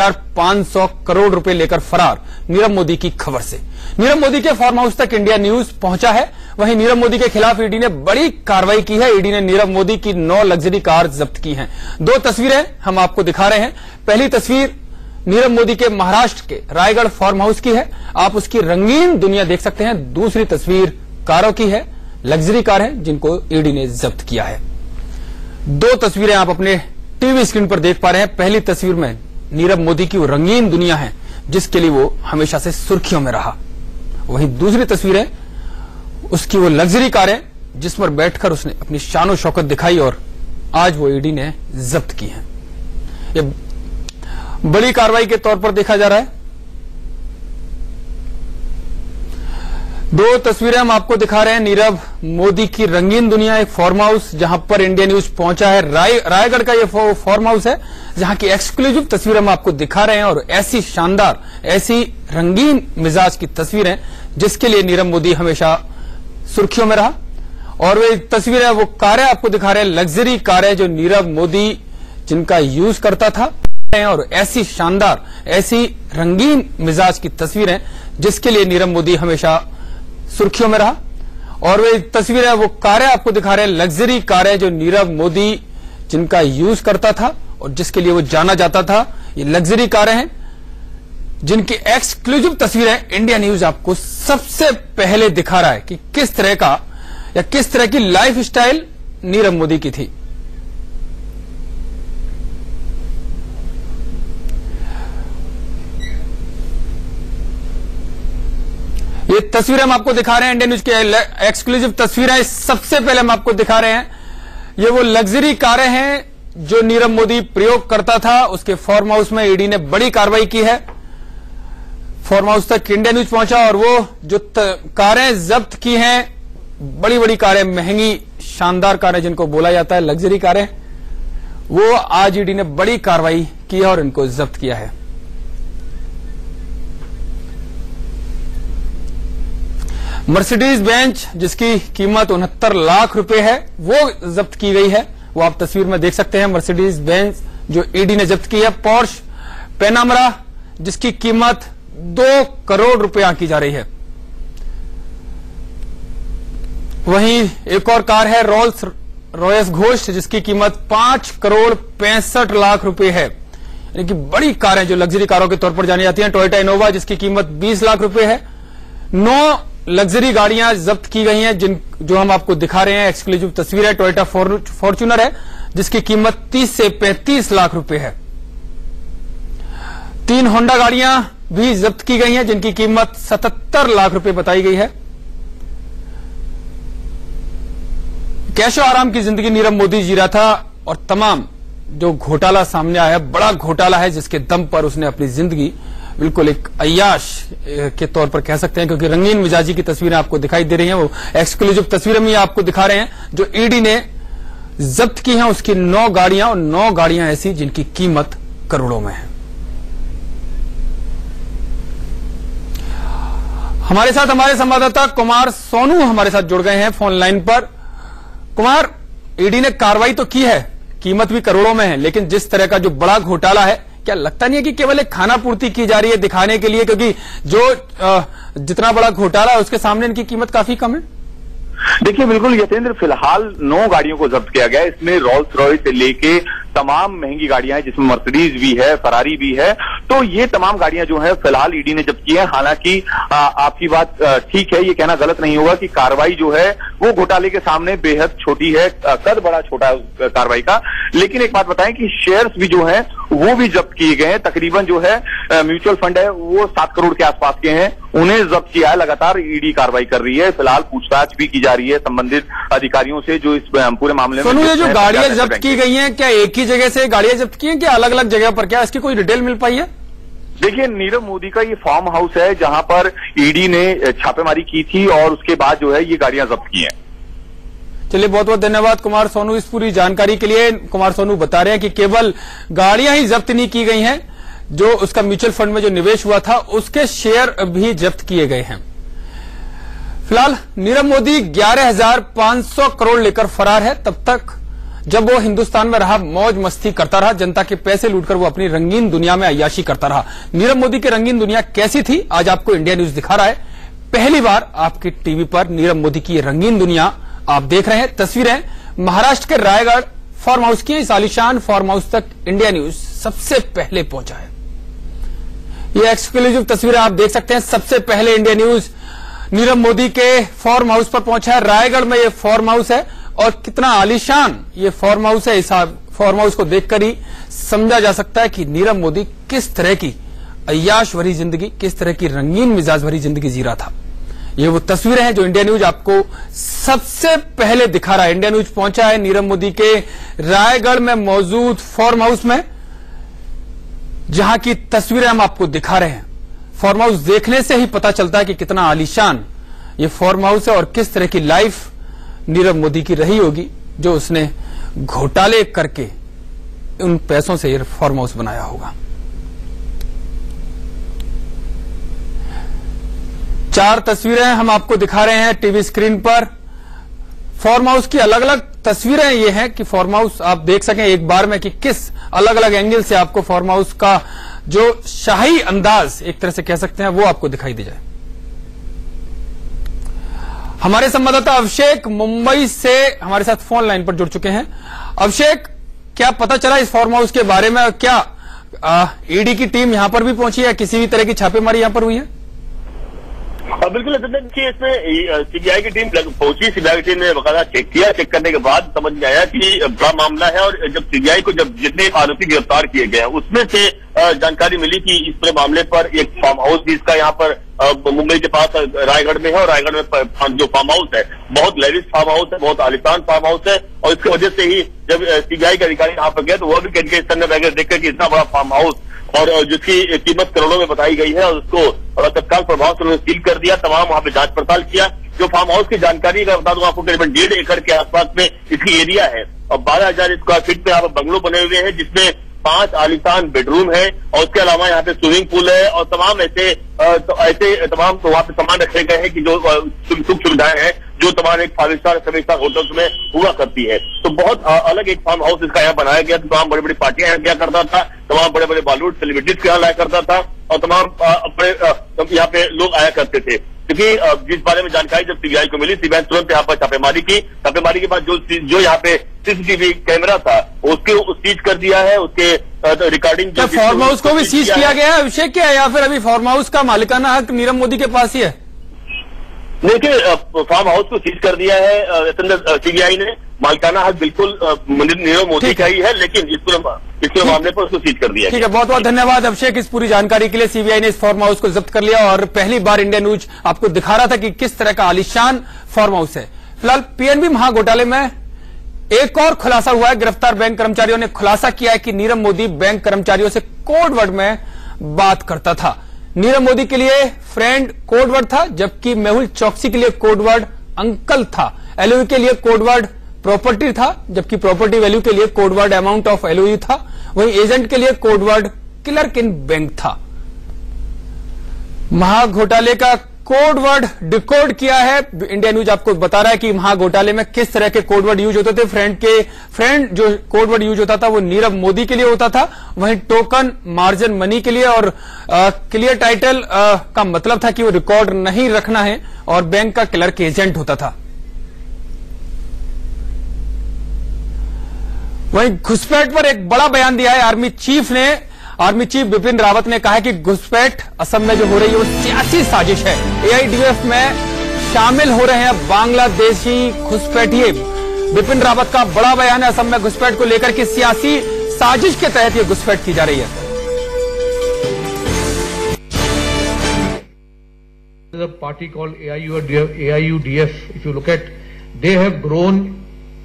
500 करोड़ रुपए लेकर फरार नीरव मोदी की खबर से। नीरव मोदी के फार्म हाउस तक इंडिया न्यूज पहुंचा है। वहीं नीरव मोदी के खिलाफ ईडी ने बड़ी कार्रवाई की है। ईडी ने नीरव मोदी की 9 लग्जरी कार जब्त की हैं। 2 तस्वीरें हम आपको दिखा रहे हैं। पहली तस्वीर नीरव मोदी के महाराष्ट्र के रायगढ़ फार्म हाउस की है। आप उसकी रंगीन दुनिया देख सकते हैं। दूसरी तस्वीर कारों की है, लग्जरी कार है जिनको ईडी ने जब्त किया है। 2 तस्वीरें आप अपने टीवी स्क्रीन पर देख पा रहे हैं। पहली तस्वीर में नीरव मोदी की वो रंगीन दुनिया है जिसके लिए वो हमेशा से सुर्खियों में रहा। वहीं दूसरी तस्वीर है उसकी वो लग्जरी कार है जिस पर बैठकर उसने अपनी शान शौकत दिखाई और आज वो ईडी ने जब्त की है। ये बड़ी कार्रवाई के तौर पर देखा जा रहा है। 2 तस्वीरें हम आपको दिखा रहे हैं। नीरव मोदी की रंगीन दुनिया, एक फार्म हाउस जहां पर इंडिया न्यूज पहुंचा है। रायगढ़ का ये फार्म हाउस है जहां की एक्सक्लूसिव तस्वीरें हम आपको दिखा रहे हैं और ऐसी शानदार, ऐसी रंगीन मिजाज की तस्वीरें जिसके लिए नीरव मोदी हमेशा सुर्खियों में रहा। और वे तस्वीरें, वो कारें आपको दिखा रहे हैं, लग्जरी कारें जो नीरव मोदी जिनका यूज करता था और ऐसी शानदार, ऐसी रंगीन मिजाज की तस्वीरें जिसके लिए नीरव मोदी हमेशा सुर्खियों में रहा। और वे तस्वीरें, वो कारें आपको दिखा रहे हैं, लग्जरी कारें जो नीरव मोदी जिनका यूज करता था और जिसके लिए वो जाना जाता था। ये लग्जरी कारें हैं जिनकी एक्सक्लूसिव तस्वीरें इंडिया न्यूज आपको सबसे पहले दिखा रहा है कि किस तरह का या किस तरह की लाइफ स्टाइल नीरव मोदी की थी। ये तस्वीरें हम आपको दिखा रहे हैं, इंडियन न्यूज की एक्सक्लूसिव तस्वीरें सबसे पहले हम आपको दिखा रहे हैं। ये वो लग्जरी कारें हैं जो नीरव मोदी प्रयोग करता था। उसके फार्म हाउस में ईडी ने बड़ी कार्रवाई की है। फार्म हाउस तक इंडियन न्यूज पहुंचा और वो जो कारें जब्त की हैं, बड़ी बड़ी कारें, महंगी शानदार कारें जिनको बोला जाता है लग्जरी कारें, वो आज ईडी ने बड़ी कार्रवाई की है और इनको जब्त किया है। मर्सिडीज बेंज जिसकी कीमत 69 लाख रुपए है वो जब्त की गई है। वो आप तस्वीर में देख सकते हैं। मर्सिडीज बेंज जो ईडी ने जब्त की है। पोर्श पैनामरा जिसकी कीमत 2 करोड़ रुपए आंकी जा रही है। वहीं एक और कार है रोल्स रॉयस घोस्ट जिसकी कीमत 5 करोड़ 65 लाख रुपए है। यानी कि बड़ी कारें जो लग्जरी कारों के तौर पर जानी जाती हैं। टोयोटा इनोवा जिसकी कीमत 20 लाख रुपए है। 9 लग्जरी गाड़ियां जब्त की गई हैं जो हम आपको दिखा रहे हैं। एक्सक्लूसिव तस्वीर है। टोयोटा फॉर्च्यूनर है जिसकी कीमत 30 से 35 लाख रुपए है। 3 होंडा गाड़ियां भी जब्त की गई हैं जिनकी कीमत 77 लाख रुपए बताई गई है। कैशो आराम की जिंदगी नीरव मोदी जी रहा था और तमाम जो घोटाला सामने आया, बड़ा घोटाला है जिसके दम पर उसने अपनी जिंदगी बिल्कुल एक अय्याश के तौर पर कह सकते हैं, क्योंकि रंगीन मिजाजी की तस्वीरें आपको दिखाई दे रही हैं। वो एक्सक्लूसिव तस्वीरें भी आपको दिखा रहे हैं जो ईडी ने जब्त की हैं। उसकी 9 गाड़ियां और 9 गाड़ियां ऐसी जिनकी कीमत करोड़ों में है। हमारे साथ हमारे संवाददाता कुमार सोनू हमारे साथ जुड़ गए हैं फोन लाइन पर। कुमार, ईडी ने कार्रवाई तो की है, कीमत भी करोड़ों में है, लेकिन जिस तरह का जो बड़ा घोटाला है, क्या लगता नहीं है कि केवल एक खाना पूर्ति की जा रही है दिखाने के लिए, क्योंकि जो जितना बड़ा घोटाला है उसके सामने इनकी कीमत काफी कम है? देखिए, बिल्कुल यतेंद्र, फिलहाल 9 गाड़ियों को जब्त किया गया है। इसमें रोल्स रॉयस से लेके तमाम महंगी गाड़ियां हैं जिसमें मर्सिडीज भी है, फरारी भी है। तो ये तमाम गाड़ियां जो है फिलहाल ईडी ने जब्त की है। हालांकि आपकी बात ठीक है, ये कहना गलत नहीं होगा कि कार्रवाई जो है वो घोटाले के सामने बेहद छोटी है, कद बड़ा छोटा है कार्रवाई का। लेकिन एक बात बताएं कि शेयर्स भी जो है वो भी जब्त किए गए हैं। तकरीबन जो है म्यूचुअल फंड है वो 7 करोड़ के आसपास के हैं, उन्हें जब्त किया है। लगातार ईडी कार्रवाई कर रही है। फिलहाल पूछताछ भी की जा रही है संबंधित अधिकारियों से जो इस पूरे मामले में। ये जो गाड़ियां जब्त की गई हैं, क्या एक ही जगह से गाड़ियां जब्त की हैं, क्या अलग अलग जगह पर? क्या इसकी कोई डिटेल मिल पाई है? देखिए, नीरव मोदी का ये फार्म हाउस है जहां पर ईडी ने छापेमारी की थी और उसके बाद जो है ये गाड़ियां जब्त की हैं। चलिए, बहुत बहुत धन्यवाद कुमार सोनू इस पूरी जानकारी के लिए। कुमार सोनू बता रहे हैं कि केवल गाड़ियां ही जब्त नहीं की गई हैं, जो उसका म्यूचुअल फंड में जो निवेश हुआ था उसके शेयर भी जब्त किए गए हैं। फिलहाल नीरव मोदी 11,500 करोड़ लेकर फरार है। तब तक जब वो हिंदुस्तान में रहा, मौज मस्ती करता रहा, जनता के पैसे लूटकर वो अपनी रंगीन दुनिया में अय्याशी करता रहा। नीरव मोदी की रंगीन दुनिया कैसी थी, आज आपको इंडिया न्यूज दिखा रहा है। पहली बार आपकी टीवी पर नीरव मोदी की रंगीन दुनिया आप देख रहे हैं। तस्वीरें महाराष्ट्र के रायगढ़ फार्म हाउस की। इस आलीशान फार्म हाउस तक इंडिया न्यूज सबसे पहले पहुंचा है। ये एक्सक्लूसिव तस्वीरें आप देख सकते हैं। सबसे पहले इंडिया न्यूज नीरव मोदी के फार्म हाउस पर पहुंचा है। रायगढ़ में ये फार्म हाउस है और कितना आलीशान ये फार्म हाउस है। इस फार्म हाउस को देखकर ही समझा जा सकता है कि नीरव मोदी किस तरह की अय्याश भरी जिंदगी, किस तरह की रंगीन मिजाज भरी जिंदगी जी रहा था। ये वो तस्वीरें हैं जो इंडिया न्यूज आपको सबसे पहले दिखा रहा है। इंडिया न्यूज पहुंचा है नीरव मोदी के रायगढ़ में मौजूद फार्म हाउस में, जहां की तस्वीरें हम आपको दिखा रहे हैं। फार्म हाउस देखने से ही पता चलता है कि कितना आलीशान ये फार्म हाउस है और किस तरह की लाइफ नीरव मोदी की रही होगी, जो उसने घोटाले करके उन पैसों से ये फार्म हाउस बनाया होगा। 4 तस्वीरें हम आपको दिखा रहे हैं टीवी स्क्रीन पर। फार्म हाउस की अलग अलग तस्वीरें ये हैं कि फार्म हाउस आप देख सकें एक बार में कि किस अलग अलग एंगल से आपको फार्म हाउस का जो शाही अंदाज एक तरह से कह सकते हैं वो आपको दिखाई दे जाए। हमारे संवाददाता अभिषेक मुंबई से हमारे साथ फोन लाइन पर जुड़ चुके हैं। अभिषेक, क्या पता चला इस फार्म हाउस के बारे में? क्या ईडी की टीम यहां पर भी पहुंची है? किसी भी तरह की छापेमारी यहां पर हुई है? बिल्कुल देखिए, इसमें सीबीआई की टीम पहुंची। सीबीआई की टीम ने बकायदा चेक किया। चेक करने के बाद समझ में आया कि बड़ा मामला है और जब सीबीआई को जब जितने आरोपी गिरफ्तार किए गए हैं उसमें से जानकारी मिली कि इस पूरे मामले पर एक फार्म हाउस भी इसका यहाँ पर मुंबई के पास रायगढ़ में है और रायगढ़ में जो फार्म हाउस है बहुत लेविश फार्म हाउस है, बहुत आलीशान फार्म हाउस है। और इसकी वजह से ही जब सीबीआई के अधिकारी यहाँ पर गए तो वह भी कह के स्तन वगैरह देखकर कि इतना बड़ा फार्म हाउस और जिसकी कीमत करोड़ों में बताई गई है और उसको तत्काल प्रभाव से उन्होंने सील कर दिया। तमाम वहां पे जांच पड़ताल किया। जो फार्म हाउस की जानकारी का बता दूं आपको, करीबन 1.5 एकड़ के आसपास में इसकी एरिया है और 12,000 स्क्वायर फीट पे यहाँ पर बंगलो बने हुए हैं जिसमें 5 आलीशान बेडरूम है और उसके अलावा यहाँ पे स्विमिंग पूल है और तमाम ऐसे तमाम तो वहाँ पे सामान रखे गए हैं कि जो सुख सुविधाएं हैं जो तमाम एक 5 स्टार 7 स्टार होटल्स में हुआ करती है। तो बहुत अलग एक फार्म हाउस इसका यहाँ बनाया गया। तमाम बड़ी बड़ी पार्टियां यहाँ किया करता था, तमाम बड़े बड़े बॉलीवुड सेलिब्रिटीज के यहाँ लाया करता था और तमाम अपने यहाँ पे लोग आया करते थे। क्योंकि जिस बारे में जानकारी जब सीबीआई को मिली, सीबीआई तुरंत यहाँ पर छापेमारी की। छापेमारी के बाद जो यहाँ पे सीसीटीवी कैमरा था उसको सीज कर दिया है। उसके रिकॉर्डिंग फार्म हाउस को भी सीज किया गया है अभिषेक, क्या या फिर अभी फार्म हाउस का मालिकाना हक नीरव मोदी के पास ही है? देखिए, फार्म हाउस को सीज कर दिया है सीबीआई ने। मालिकाना हक बिल्कुल नीरव मोदी का ही है, लेकिन इस पूरे मामले पर उसको सीज कर दिया है। ठीक है, बहुत बहुत धन्यवाद अभिषेक इस पूरी जानकारी के लिए। सीबीआई ने इस फार्म हाउस को जब्त कर लिया और पहली बार इंडिया न्यूज आपको दिखा रहा था कि किस तरह का आलीशान फार्म हाउस है। फिलहाल पीएनबी महाघोटाले में एक और खुलासा हुआ है। गिरफ्तार बैंक कर्मचारियों ने खुलासा किया है कि नीरव मोदी बैंक कर्मचारियों से कोड वर्ड में बात करता था। नीरव मोदी के लिए फ्रेंड कोड वर्ड था, जबकि मेहुल चौकसी के लिए कोड वर्ड अंकल था। एलओयू के लिए कोड वर्ड प्रॉपर्टी था, जबकि प्रॉपर्टी वैल्यू के लिए code word amount of LOU था। वहीं एजेंट के लिए कोड वर्ड क्लर्क इन बैंक था। महाघोटाले का कोड वर्ड डिकोड किया है। इंडिया न्यूज आपको बता रहा है कि महाघोटाले में किस तरह के कोड वर्ड यूज होते थे। फ्रेंड जो कोड वर्ड यूज होता था वो नीरव मोदी के लिए होता था। वहीं टोकन मार्जिन मनी के लिए और क्लियर टाइटल का मतलब था कि वो रिकॉर्ड नहीं रखना है और बैंक का क्लर्क एजेंट होता था। वहीं घुसपैठ पर एक बड़ा बयान दिया है आर्मी चीफ बिपिन रावत ने कहा है कि घुसपैठ असम में जो हो रही है वो सियासी साजिश है। एआईडीएफ में शामिल हो रहे हैं बांग्लादेशी घुसपैठिए। बिपिन रावत का बड़ा बयान है असम में घुसपैठ को लेकर कि सियासी साजिश के तहत ये घुसपैठ की जा रही है। A party called AIUDF, if you look at, they have grown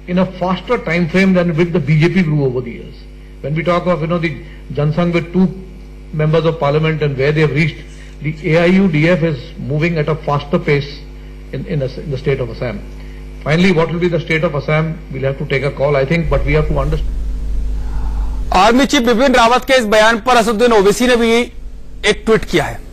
in a faster time frame than with the BJP grew over the years. When we talk of, the Jansangh with 2 members of parliament and where they have reached, the AIUDF is moving at a faster pace in the state of Assam. Finally, what will be the state of Assam? We'll have to take a call, I think, but we have to understand. Army chief Bipin Rawat के इस बयान पर असदुद्दीन ओवैसी ने भी एक tweet किया है।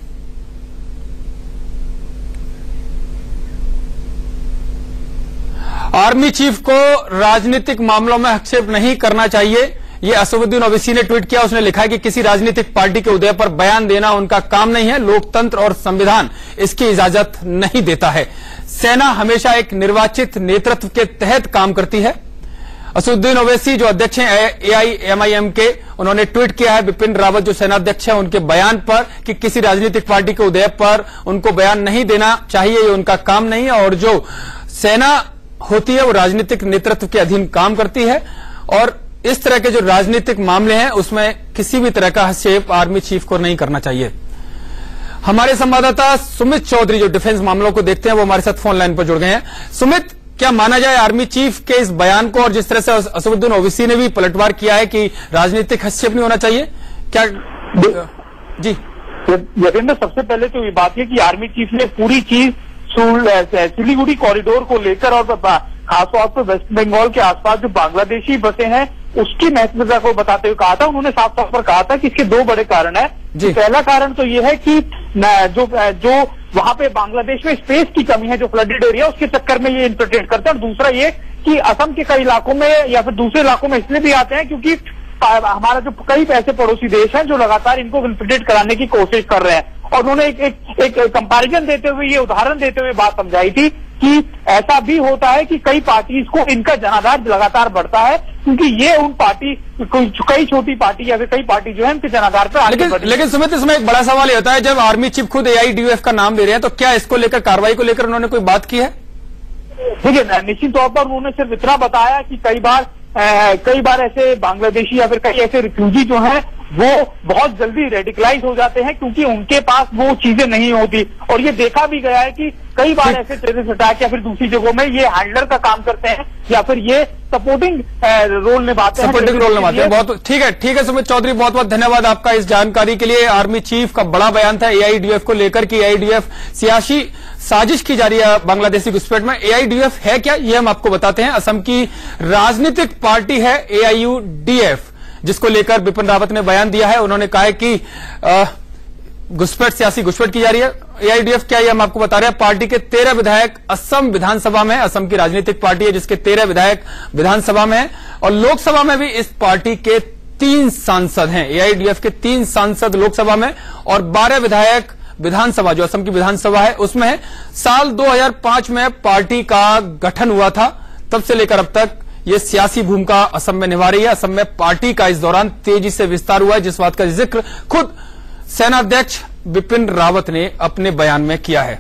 Army chief को राजनीतिक मामलों में हस्तक्षेप नहीं करना चाहिए, ये असदुद्दीन ओवैसी ने ट्वीट किया। उसने लिखा है कि किसी राजनीतिक पार्टी के उदय पर बयान देना उनका काम नहीं है, लोकतंत्र और संविधान इसकी इजाजत नहीं देता है। सेना हमेशा एक निर्वाचित नेतृत्व के तहत काम करती है। असदुद्दीन ओवैसी जो अध्यक्ष हैं AIMIM के, उन्होंने ट्वीट किया है बिपिन रावत जो सेनाध्यक्ष है उनके बयान पर कि किसी राजनीतिक पार्टी के उदय पर उनको बयान नहीं देना चाहिए, ये उनका काम नहीं है और जो सेना होती है वो राजनीतिक नेतृत्व के अधीन काम करती है और इस तरह के जो राजनीतिक मामले हैं उसमें किसी भी तरह का हस्तक्षेप आर्मी चीफ को नहीं करना चाहिए। हमारे संवाददाता सुमित चौधरी जो डिफेंस मामलों को देखते हैं वो हमारे साथ फोन लाइन पर जुड़ गए हैं। सुमित, क्या माना जाए आर्मी चीफ के इस बयान को और जिस तरह से असदुद्दीन ओवैसी ने भी पलटवार किया है कि राजनीतिक हस्तक्षेप नहीं होना चाहिए, क्या? जी यतेंद्र, सबसे पहले तो ये बात है कि आर्मी चीफ ने पूरी चीज सिलीगुड़ी कॉरिडोर को लेकर और खासतौर पर वेस्ट बंगाल के आसपास जो बांग्लादेशी बसे हैं उसकी महत्वता को बताते हुए कहा था। उन्होंने साफ तौर पर कहा था कि इसके दो बड़े कारण है। पहला कारण तो ये है कि जो वहां पे बांग्लादेश में स्पेस की कमी है, जो फ्लडेड एरिया, उसके चक्कर में ये इन्फिल्ट्रेट करते हैं। और दूसरा ये कि असम के कई इलाकों में या फिर दूसरे इलाकों में इसलिए भी आते हैं क्योंकि हमारा जो कई ऐसे पड़ोसी देश हैं जो लगातार इनको इन्फिल्ट्रेट कराने की कोशिश कर रहे हैं। और उन्होंने एक कंपैरिजन देते हुए, ये उदाहरण देते हुए बात समझाई थी कि ऐसा भी होता है कि कई पार्टीज को इनका जनाधार लगातार बढ़ता है क्योंकि ये उन पार्टी, कई छोटी पार्टी या फिर कई पार्टी जो है इनके जनाधार पर लेकिन सुमित, इसमें एक बड़ा सवाल ये होता है जब आर्मी चीफ खुद AIDUF का नाम ले रहे हैं तो क्या इसको लेकर, कार्रवाई को लेकर उन्होंने कोई बात की है? देखिए, निश्चित तौर पर उन्होंने सिर्फ इतना बताया कि कई बार ऐसे बांग्लादेशी या फिर कई ऐसे रिफ्यूजी जो हैं वो बहुत जल्दी रेडिकलाइज हो जाते हैं क्योंकि उनके पास वो चीजें नहीं होती। और ये देखा भी गया है कि कई बार ऐसे टेररिस्ट अटैक या फिर दूसरी जगहों में ये हैंडलर का काम करते हैं या फिर ये सपोर्टिंग रोल निभाते हैं। बहुत ठीक है सुमित चौधरी, बहुत बहुत धन्यवाद आपका इस जानकारी के लिए। आर्मी चीफ का बड़ा बयान था AIDUF को लेकर कि AIDUF सियासी साजिश की जा रही है बांग्लादेशी घुसपैठ में। AIDUF है क्या, ये हम आपको बताते हैं। असम की राजनीतिक पार्टी है AIUDF, जिसको लेकर बिपिन रावत ने बयान दिया है। उन्होंने कहा है कि घुसपैठ, सियासी घुसपैठ की जा रही है। AIDUF क्या, ये हम आपको बता रहे हैं। पार्टी के 13 विधायक असम विधानसभा में, असम की राजनीतिक पार्टी है जिसके 13 विधायक विधानसभा में है और लोकसभा में भी इस पार्टी के 3 सांसद हैं। AIDUF के 3 सांसद लोकसभा में और 12 विधायक विधानसभा, जो असम की विधानसभा है उसमें है। साल 2005 में पार्टी का गठन हुआ था, तब से लेकर अब तक ये सियासी भूमिका असम में निभा रही है। असम में पार्टी का इस दौरान तेजी से विस्तार हुआ है, जिस बात का जिक्र खुद सेनाध्यक्ष बिपिन रावत ने अपने बयान में किया है।